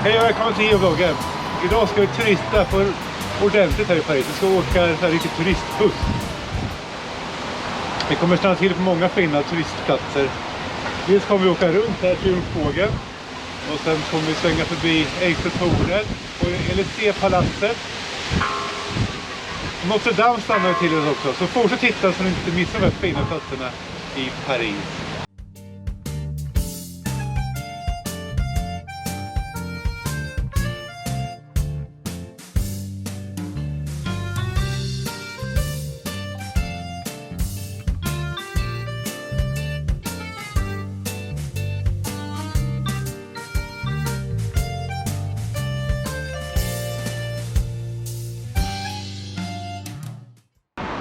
Hej och välkommen till geovloggen. Idag ska vi turista på ordentligt här i Paris. Vi ska åka så här riktigt turistbuss. Vi kommer stanna till på många fina turistplatser. Dels kommer vi åka runt här till Triumfbågen. Och sen kommer vi svänga förbi Eiffeltornet och Élysée-palatset. Notre Dame stannar vi till oss också. Så fortsätt titta så ni inte missar de här fina platserna i Paris.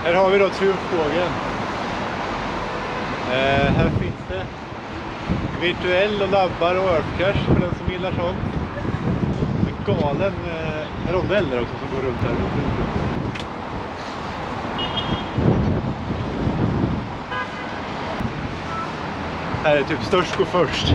Här har vi då Triumfbågen. Här finns det virtuell och labbar och Earthcache för den som gillar sånt. En galen rondeller också som går runt här. Här är typ störst gå först.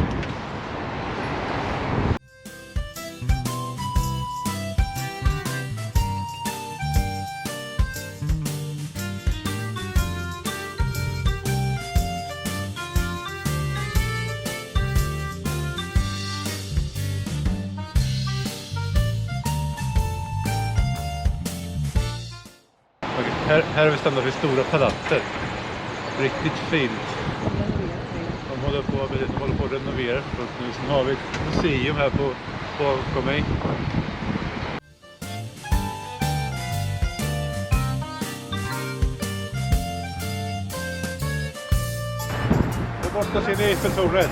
Här har vi stannat vid Stora palatset. Riktigt fint. De håller på att renovera först nu. Sen har vi ett museum här bakom mig. Och borta ser ni Eiffeltornet.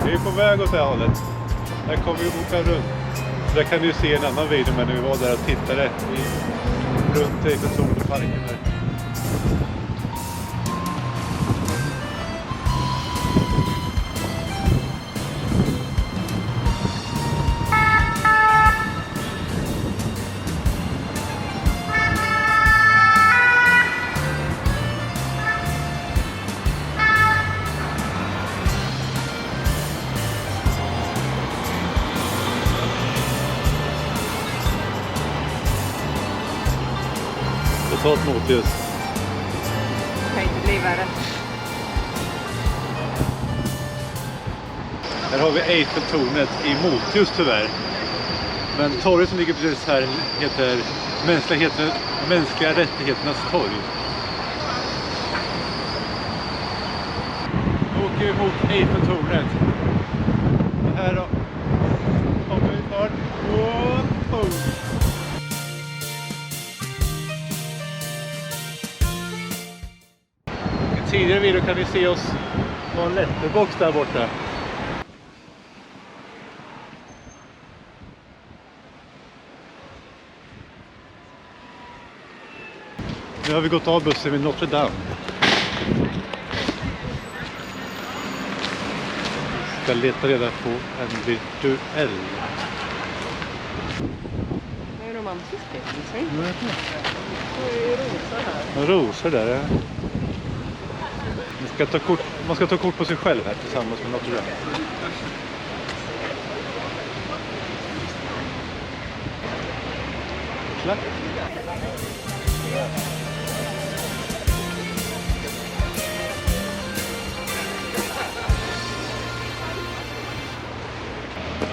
Vi är på väg åt det här hållet. Här kommer vi åka runt. Så där kan ni ju se en annan video när vi var där och tittade runt Eiffeltornet-parken här. Totalt motljus. Det kan inte bli värre. Här har vi Eiffeltornet i motljus tyvärr. Men torget som ligger precis här heter Mänskliga rättigheternas torg. Nu åker vi mot Eiffeltornet. Och här då kommer vi snart. Wow. I tidigare video kan ni se oss på en letterbox där borta. Nu har vi gått av bussen vid Notre Dame. Vi ska leta reda på en virtuell. Det är romantiskt det, inte? Det är rosor här. Rosor där, ja. Man ska ta kort på sig själv här tillsammans med Notre Dame. Klart.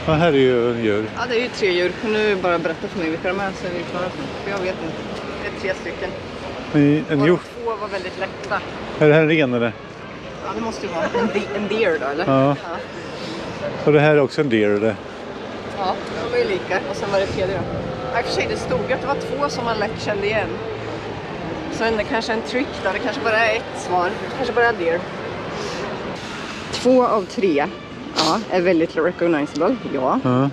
Ja, här är ju en djur. Ja, det är ju 3 djur. Kan du bara berätta för mig vilka de är så är vi klara? För jag vet inte. Det är 3 stycken. En 2 var väldigt lätta. Är det här en ren eller? Ja, det måste ju vara en deer då, eller? Ja. Och det här är också en deer eller? Ja, de var ju lika. Och sen var det 3 då. Actually, det stod att det var 2 som man lätt kände igen. Så det kanske är en trick då. Det kanske bara är ett svar. Det kanske bara är deer. 2 av 3. Ja, är väldigt recognizable. Ja.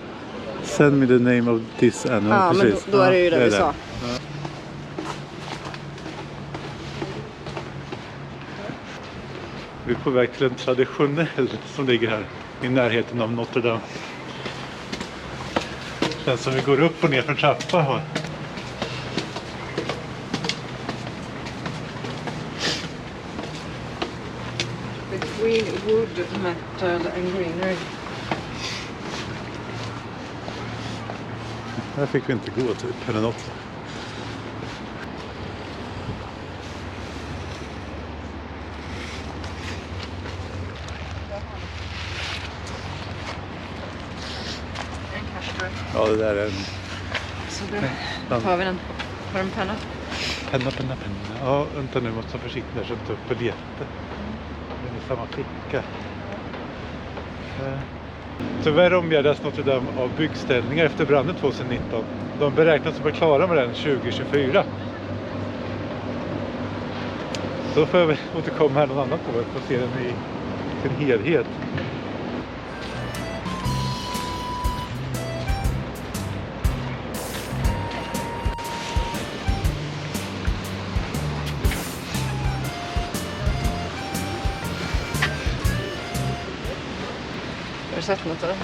Send me the name of this animal. Ja, precis. Men då är det ju det vi sa. Ja. Vi är på väg till en traditionell som ligger här i närheten av Notre Dame. Den som vi går upp och ner för trappan här. Between wood, metal and greenery. Här fick vi inte gå typ eller något. En kanske. Ja, det där är en Så då tar vi den. Har du en penna? penna. Ja, vänta nu, måste vara försiktig där så att inte upp biljetter. Den är i samma ficka. Tyvärr omgärdas Notre Dame av byggställningar efter branden 2019. De beräknas att vara klara med den 2024. Så får jag återkomma här någon annan på för att se den i sin helhet. Har du sett något eller?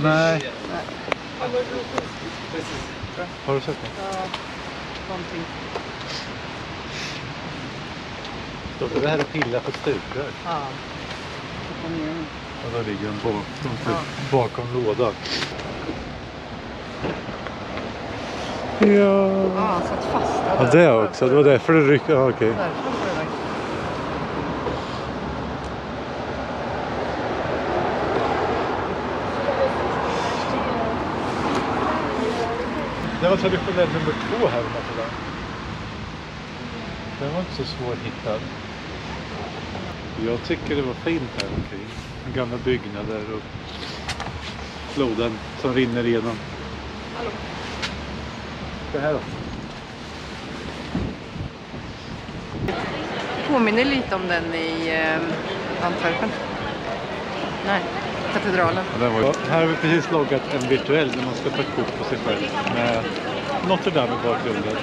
Nej. Har du sett något? Ja, någonting. Står det här och pillar på stuprör? Ja. Och då ligger den bakom lådan. Ja. Ja, satt fast. Ja, det också. Det var därför det ryckte. Ja, okej. Därför får det där. Det var traditionell nummer 2 här i Notre Dame. Den var inte så svårhittad. Jag tycker det var fint här omkring. Gamla byggnader och floden som rinner igenom. Det här då. Påminner lite om den i Antwerpen. Nej, katedralen. Ja, här har vi precis loggat en virtuell där man ska ta kort på sig själv med Notre Dame i bakgrunden.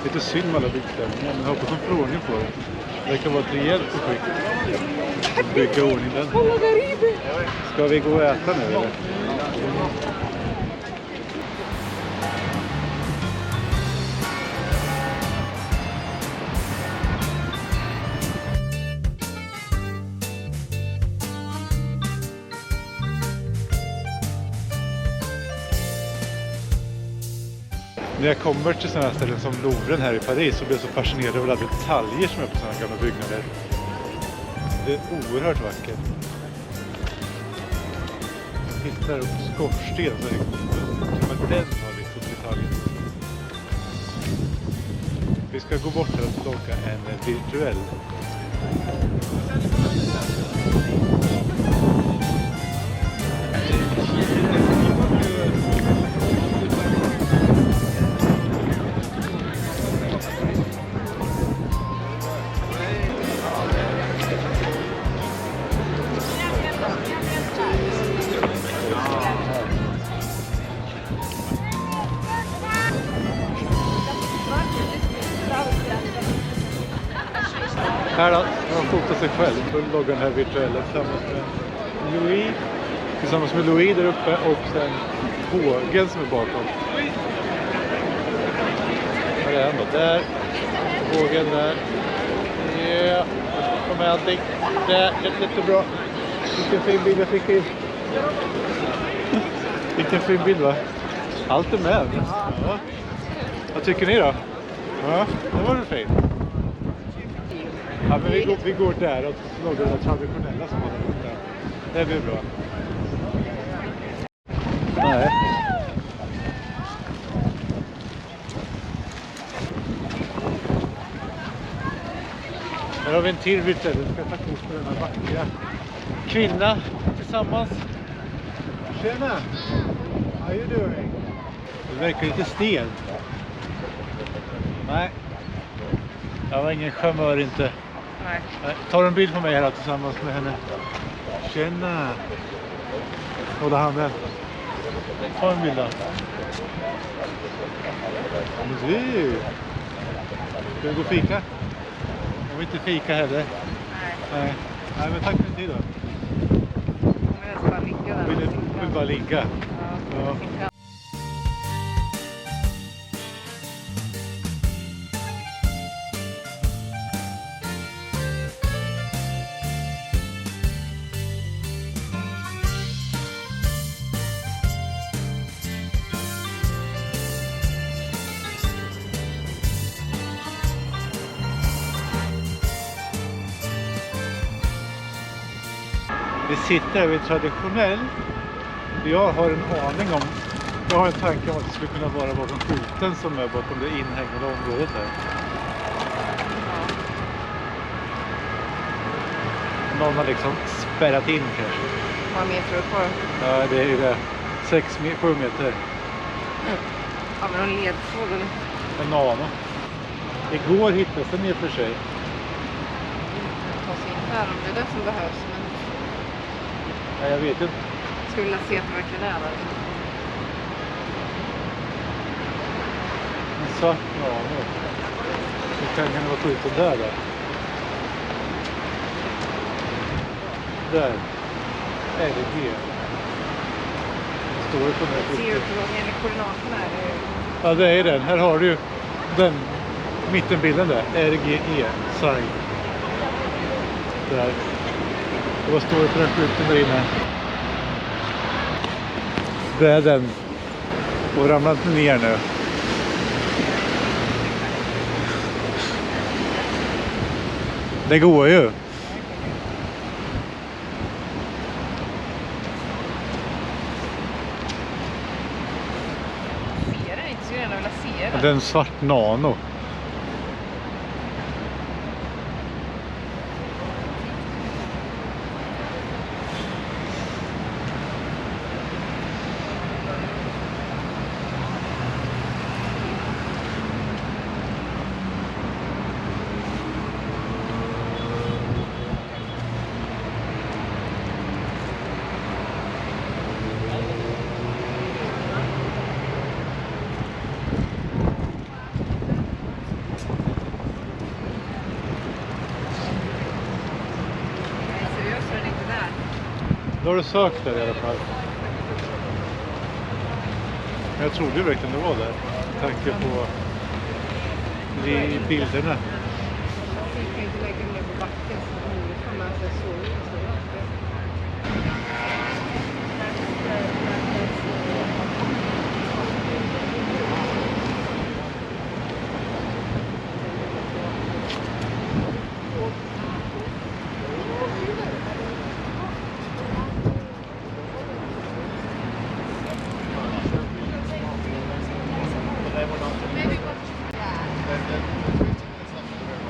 Lite synd med alla byggställningar, men jag hoppas de får ordning på det. Det kan vara ett rejält projekt att bygga ordning den. Ska vi gå och äta nu eller? När jag kommer till sådana här ställen som Louvren här i Paris så blir jag så fascinerad över alla detaljer som är på sådana gamla byggnader. Det är oerhört vackert. Titta här upp skorsten så är det men den har liksom detaljer. Vi ska gå bort här och logga en virtuell. Här då, han fotar sig själv och loggar den här virtuella tillsammans med Louis där uppe och sen bågen som är bakom. Här är han då, där, bågen där. Ja, kom med allting. Det lite bra. Vilken fin bild jag fick in. Vilken fin bild va? Allt är med. Ja. Vad tycker ni då? Ja, det var det fint. Ja, men vi går där och loggar det traditionella som är där. Det blir bra. Nej. Här har vi en till virtuell. Vi ska ta kort på den här vackra kvinna tillsammans. Tjena! How you doing? Det verkar lite stel. Nej. Jag var ingen charmör inte. Nej. Tar en bild på mig här tillsammans med henne. Tjena! Hålla handen. Ta en bild då. Men du! Ska vi gå och fika? Jag vill inte fika heller. Nej. Nej, men tack för din tid då. Jag vill bara ligga där. Vill bara ligga. Ja. Vi sitter här vid traditionell. Jag har en aning om, jag har en tanke om att det skulle kunna vara bakom skylten som är bakom det inhägnade området här. Någon har liksom spärrat in kanske. Vad meter upp på? Ja, det är det. 7 meter. Ja, men en ledtråd eller? En aning. Igår hittades den i och för sig. Ta sig in här om det är det som behövs. Men Ja, jag vet inte. skulle vilja se att det verkligen är där. En svart nano. Hur kan det vara skjuten där då? Där. RG. Står det på den här Ser skylten. du på enligt koordinaterna är det ju... Ja, det är den. Här har du ju den mittenbilden där. RGE. Sign. Där. Och vad står det på den skylten där inne? Det är den. Och ramlar inte ner nu. Det går ju. Ser den inte så gärna vilja se den. Det är en svart nano. Seriöst är den inte där. Då har du sökt där i alla fall. Men jag trodde ju verkligen det var där. Med tanke på bilderna. Vi kan inte lägga ner på backen så att det får med sig så ut.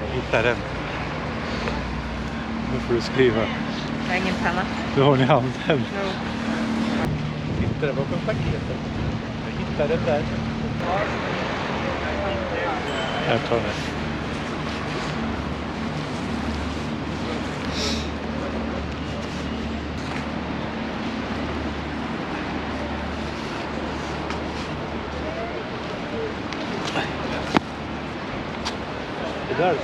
Jag hittar den. Nu får du skriva. Jag har ingen penna. Du har den i handen. Jo. Hittar den bakom paketet. Jag hittar den där. Här tar den. Det där.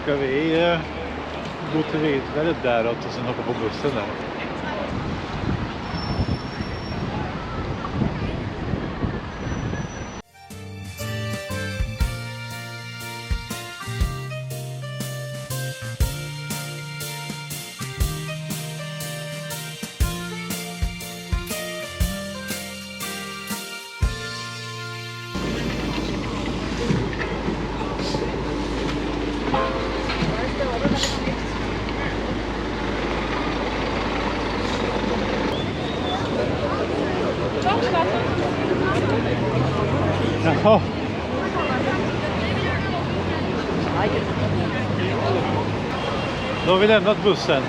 Ska vi gå till vidare däråt och sen hoppa på bussen där? Jaha. Då har vi lämnat bussen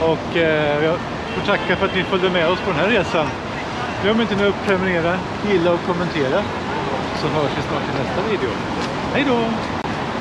och jag får tacka för att ni följde med oss på den här resan. Glöm inte nu att prenumerera, gilla och kommentera, så hörs vi snart i nästa video. Hej då!